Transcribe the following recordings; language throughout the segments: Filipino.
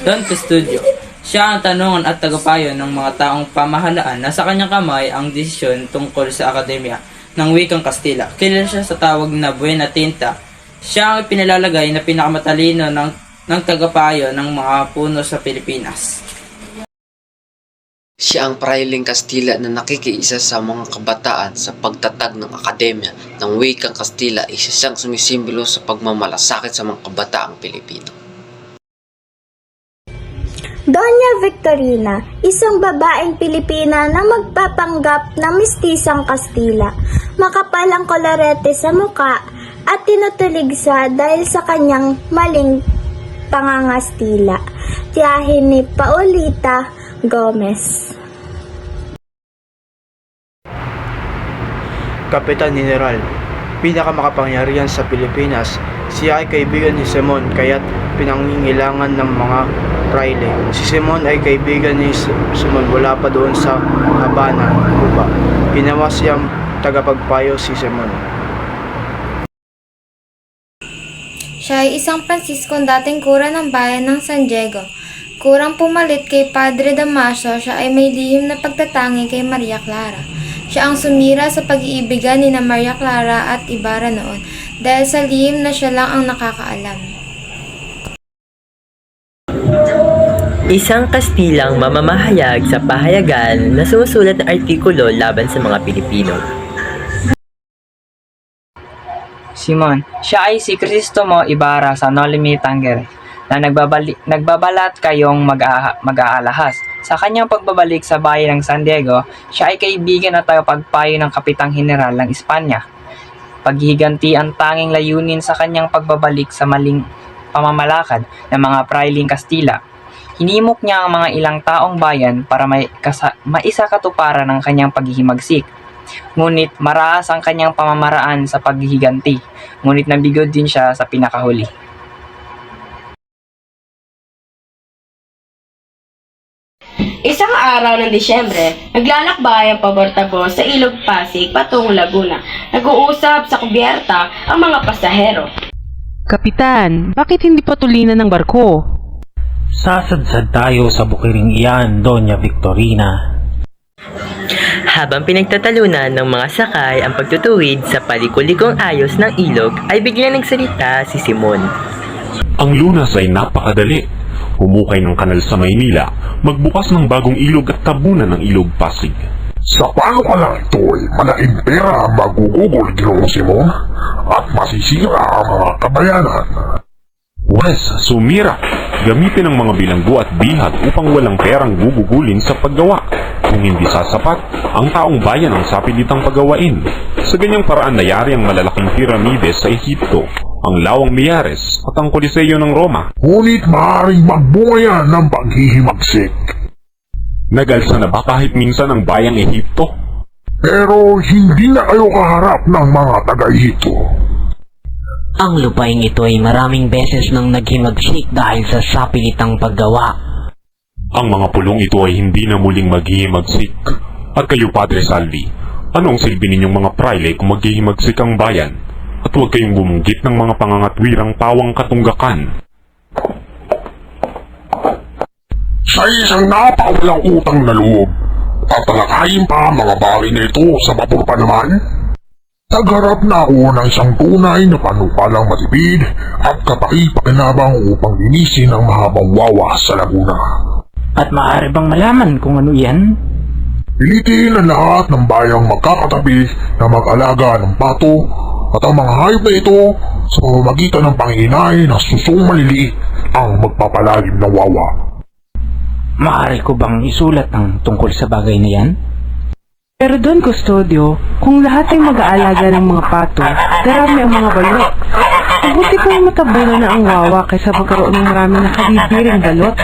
Don Custodio. Siya ang tanungan at tagapayo ng mga taong pamahalaan na sa kanyang kamay ang desisyon tungkol sa akademya ng wikang Kastila. Kilala siya sa tawag na Buena Tinta. Siya ang pinalalagay na pinakamatalino ng tagapayo ng mga puno sa Pilipinas. Siya ang prailing Kastila na nakikiisa sa mga kabataan sa pagtatag ng akademya ng wikang Kastila. Isa siyang sumisimbolo sa pagmamalasakit sa mga kabataang Pilipino. Doña Victorina, isang babaeng Pilipina na magpapanggap na mistisang Kastila. Makapal ang kolorete sa muka at tinutuligsa dahil sa kanyang maling pangangastila. Tiyahin ni Paulita Gomez. Kapitan General, pinakamakapangyarihan sa Pilipinas, siya ay kaibigan ni Simon kaya't pinangingilangan ng mga praile. Si Simon ay kaibigan ni Simon mula pa doon sa Habana, Cuba. Ginawa siyang tagapagpayo si Simon. Siya ay isang Franciscan dating kura ng bayan ng San Diego. Kurang pumalit kay Padre Damaso, siya ay may lihim na pagtatangi kay Maria Clara. Siya ang sumira sa pag-iibigan ni na Maria Clara at Ibarra noon dahil sa lihim na siya lang ang nakakaalam. Isang Kastilang mamamahayag sa pahayagan na sumusulat ng artikulo laban sa mga Pilipino. Simon, siya ay si Cristomo Ibarra sa Nolimi Tanger na nagbabalat kayong mag-aalahas. Sa kanyang pagbabalik sa bayan ng San Diego, siya ay kaibigan at tagapagpayo ng Kapitang General ng Espanya. Paghihiganti ang tanging layunin sa kanyang pagbabalik sa maling pamamalakad ng mga prailing Kastila. Hinimok niya ang mga ilang taong bayan para maisakatuparan ng kanyang paghihimagsik. Ngunit maraas ang kanyang pamamaraan sa paghihiganti. Ngunit nabigod din siya sa pinakahuli. Isang araw ng Disyembre, naglalakbay ang pabortabo sa Ilog Pasig patungong Laguna. Nag-uusap sa kubyerta ang mga pasahero. Kapitan, bakit hindi patulinan ng barko? Sasadsad tayo sa bukiring iyan, Doña Victorina. Habang pinagtatalunan ng mga sakay ang pagtutuwid sa palikulikong ayos ng ilog, ay biglang nagsalita si Simon. Ang lunas ay napakadali. Humukay ng kanal sa Maynila, magbukas ng bagong ilog at tabunan ng ilog Pasig. Sa panukalang ito ay malaking pera ang magugugol, Ginoong Simon, at masisira ang mga kabayanan. Wes, sumira! Gamitin ang mga bilanggo at bihat upang walang perang gugugulin sa paggawa. Kung hindi sasapat, ang taong bayan ang sapilitang paggawain. Sa ganyang paraan nayari ang malalaking piramide sa Ehipto, ang lawang Miyares at ang Koliseo ng Roma. Ngunit maaaring magbunga yan ng paghihimagsik. Nagalsa na ba kahit minsan ang bayang Ehipto? Pero hindi na kayo kaharap ng mga taga-Ehipto. Ang lupaing ito ay maraming beses nang naghimagsik dahil sa sapilitang paggawa. Ang mga pulong ito ay hindi na muling maghihimagsik. At kayo, Padre Salvi, ano ang silbi ninyong mga praile kung maghihimagsik ang bayan? At huwag kayong bumunggit ng mga pangangatwirang pawang katunggakan. Sa isang napakawalang utang na loob, tatalakayin pa ang mga bagay na ito sa vapor pa naman? Nagharap na ako ng isang tunay na panukalang matipid at kapaki-pakinabang upang linisin ang mahabang wawa sa Laguna. At maaari bang malaman kung ano yan? Pilitin ang lahat ng bayang magkakatabi na mag-alaga ng pato at ang mga hayop na ito sa pamamagitan ng panginay na susong maliliit ang magpapalalim ng wawa. Maaari ko bang isulat ang tungkol sa bagay na yan? Pero Don Custodio, kung lahat ay mag-aalaga ng mga pato, darami ang mga balot. Mabuti kung matabunan na ang wawa kaysa magkaroon ng maraming nakabibiring balot.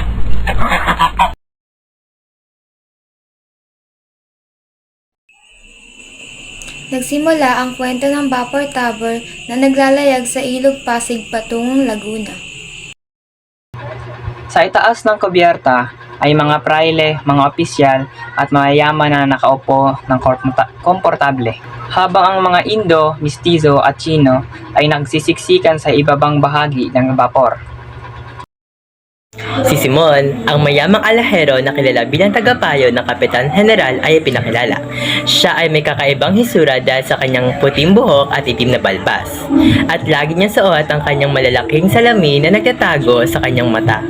Nagsimula ang kwento ng Vapor Tabor na naglalayag sa Ilog Pasig patungong Laguna. Sa itaas ng kubyerta ay mga praile, mga opisyal at mga yaman na nakaupo ng komportable. Habang ang mga Indo, Mistizo at Chino ay nagsisiksikan sa ibabang bahagi ng vapor. Si Simon, ang mayamang alahero na kilala bilang tagapayo ng Kapitan General ay pinakilala. Siya ay may kakaibang hisura dahil sa kanyang puting buhok at itim na balbas. At lagi niyang suot ang kanyang malalaking salamin na nagtatago sa kanyang mata.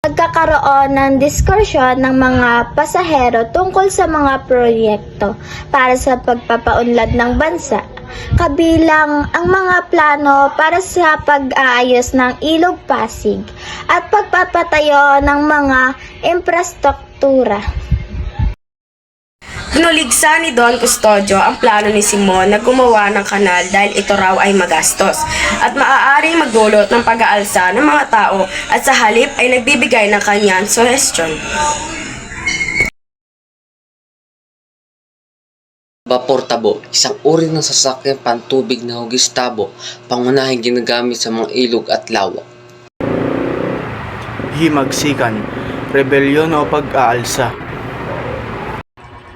Nagkakaroon ng diskursyon ng mga pasahero tungkol sa mga proyekto para sa pagpapaunlad ng bansa, kabilang ang mga plano para sa pag-aayos ng Ilog Pasig at pagpapatayo ng mga infrastruktura. Pinuligsa ni Don Custodio ang plano ni Simon na gumawa ng kanal dahil ito raw ay magastos at maaaring magdulot ng pag-aalsa ng mga tao at sa halip ay nagbibigay ng kanyang suhestyon. Vapor tabo, isang uri ng sasakyan pantubig na hugis tabo, pangunahing ginagamit sa mga ilog at lawa. Himagsikan, rebelyon o pag-aalsa.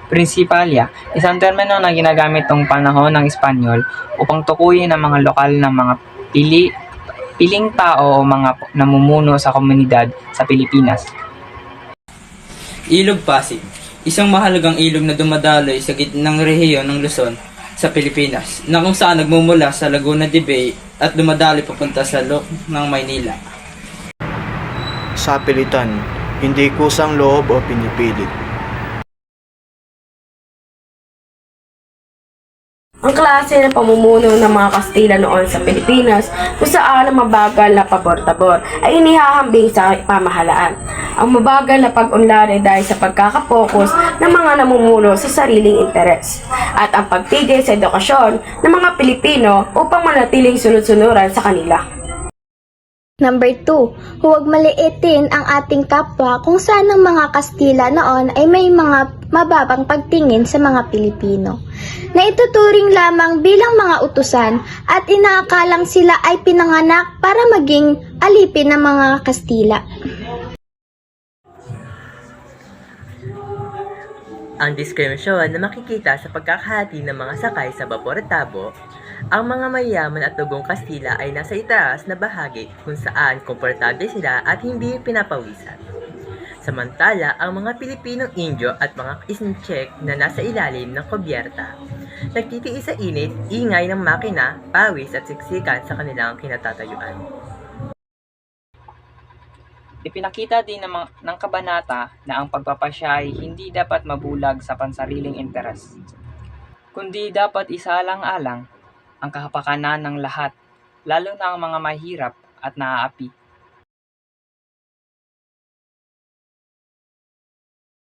Prinsipalya, isang termino na ginagamit noong panahon ng Espanyol upang tukuyin ang mga lokal na mga piling tao o mga namumuno sa komunidad sa Pilipinas. Ilog Pasig, isang mahalagang ilog na dumadaloy sa gitnang rehiyon ng Luzon sa Pilipinas, na kung saan nagmumula sa Laguna de Bay at dumadaloy papunta sa loob ng Maynila. Sa pilitan, hindi kusang loob o pinipilit. Ang klase ng pamumuno ng mga Kastila noon sa Pilipinas kung saan ang mabagal na pabor-tabor ay inihahambing sa pamahalaan. Ang mabagal na pag-unlad ay dahil sa pagkakapokus ng mga namumuno sa sariling interes at ang pagtigil sa edukasyon ng mga Pilipino upang manatiling sunod-sunuran sa kanila. Number 2, huwag maliitin ang ating kapwa kung saan ang mga Kastila noon ay may mga mababang pagtingin sa mga Pilipino, na ituturing lamang bilang mga utusan at inaakalang sila ay pinanganak para maging alipin ng mga Kastila. Ang diskriminasyon na makikita sa pagkakahati ng mga sakay sa Vapor Tabo, ang mga mayaman at dugong Kastila ay nasa itaas na bahagi kung saan komportable sila at hindi pinapawisan. Samantala, ang mga Pilipinong Indio at mga Isnchek na nasa ilalim ng kubyerta, nagtitiis sa init, ingay ng makina, pawis at siksikan sa kanilang kinatatayuan. Ipinakita din ng kabanata na ang pagpapasya ay hindi dapat mabulag sa pansariling interes, kundi dapat isaalang-alang ang kapakanan ng lahat, lalo na ang mga mahirap at naaapi.